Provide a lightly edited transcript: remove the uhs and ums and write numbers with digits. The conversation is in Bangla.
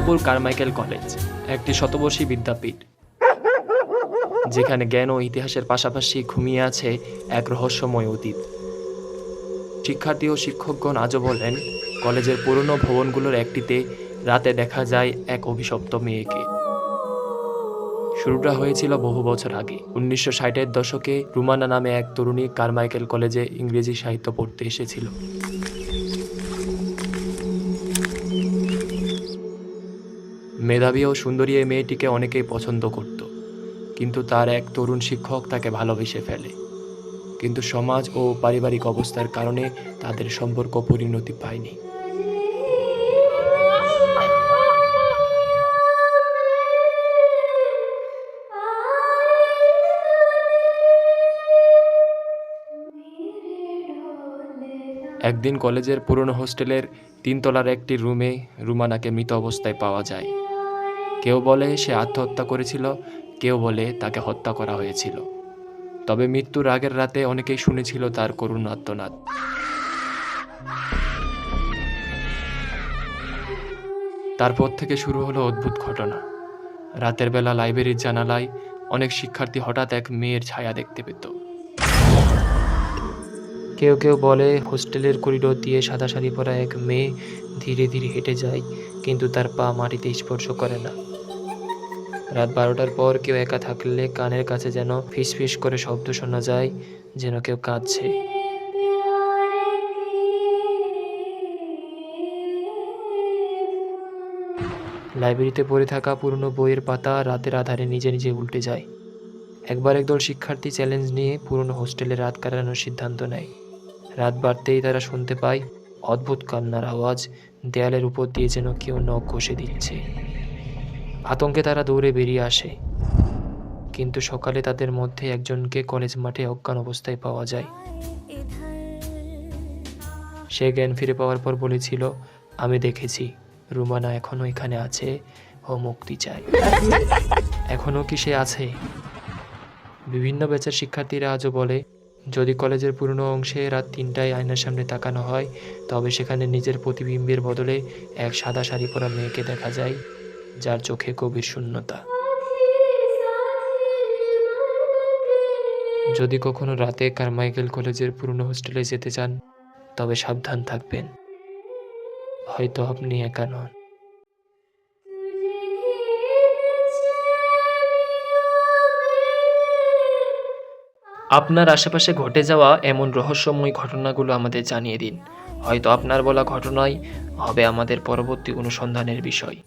রংপুর কারমাইকেল কলেজ একটি শতবর্ষী বিদ্যাপীঠ, যেখানে জ্ঞান ও ইতিহাসের পাশাপাশি ঘুমিয়ে আছে এক রহস্যময় অতীত। শিক্ষার্থী ও শিক্ষকগণ আজও বলেন, কলেজের পুরনো ভবনগুলোর একটিতে রাতে দেখা যায় এক অভিশপ্ত মেয়েকে। শুরুটা হয়েছিল বহু বছর আগে। 1960-এর দশকে রুমানা নামে এক তরুণী কারমাইকেল কলেজে ইংরেজি সাহিত্য পড়তে এসেছিল। মেধাবী ও সুন্দরী এই মেয়েটিকে অনেকেই পছন্দ করত, কিন্তু তার এক তরুণ শিক্ষক তাকে ভালোবেসে ফেলে। কিন্তু সমাজ ও পারিবারিক অবস্থার কারণে তাদের সম্পর্ক পরিণতি পায়নি। একদিন কলেজের পুরনো হোস্টেলের 3 তলার একটি রুমে রুমানাকে মৃত অবস্থায় পাওয়া যায়। কেউ বলে সে আত্মহত্যা করেছিল, কেউ বলে তাকে হত্যা করা হয়েছিল। তবে মৃত্যুর আগের রাতে অনেকেই শুনেছিল তার করুণ আর্তনাদ। তারপর থেকে শুরু হলো অদ্ভুত ঘটনা। রাতের বেলা লাইব্রেরির জানালায় অনেক শিক্ষার্থী হঠাৎ এক মেয়ের ছায়া দেখতে পেত। কেউ কেউ বলে হোস্টেলের করিডোর দিয়ে সাদা শাড়ি পরা এক মেয়ে ধীরে ধীরে হেঁটে যায়, কিন্তু তার পা মাটিতে স্পর্শ করে না। রাত 12টার পর কেউ একা থাকলে কানের কাছে যেন ফিসফিস করে শব্দ শোনা যায়, যেন কেউ কাঁদছে। লাইব্রেরিতে পড়ে থাকা পুরনো বইয়ের পাতা রাতের আধারে নিজে নিজে উল্টে যায়। একবার একদল শিক্ষার্থী চ্যালেঞ্জ নিয়ে পুরনো হোস্টেলে রাত কাটানোর সিদ্ধান্ত নেয়। রাত বাড়তেই তারা শুনতে পায় অদ্ভুত কান্নার আওয়াজ, দেয়ালের উপর দিয়ে যেন কেউ নখ ঘষে দিচ্ছে। আতঙ্কে তারা দৌড়ে বেরিয়ে আসে, কিন্তু সকালে তাদের মধ্যে একজনকে কলেজ মাঠে অজ্ঞান অবস্থায় পাওয়া যায়। সে জ্ঞান ফিরে পাওয়ার পর বলেছিল, আমি দেখেছি, রুমানা এখনো এখানে আছে, ও মুক্তি চায়। এখনো কি সে আছে? বিভিন্ন ব্যাচের শিক্ষার্থীরা আজও বলে, যদি কলেজের পুরনো অংশে রাত 3টায় আয়নার সামনে তাকানো হয়, তবে সেখানে নিজের প্রতিবিম্বের বদলে এক সাদা শাড়ি পরা মেয়েকে দেখা যায়, যার চোখে গভীর শূন্যতা। যদি কখনো রাতে কারমাইকেল কলেজের পুরনো হোস্টেলে যেতে চান, তবে সাবধান থাকবেন, হয়তো আপনি একা নন। আপনার আশেপাশে ঘটে যাওয়া এমন রহস্যময় ঘটনাগুলো আমাদের জানিয়ে দিন। হয়তো আপনার বলা ঘটনাই হবে আমাদের পরবর্তী অনুসন্ধানের বিষয়।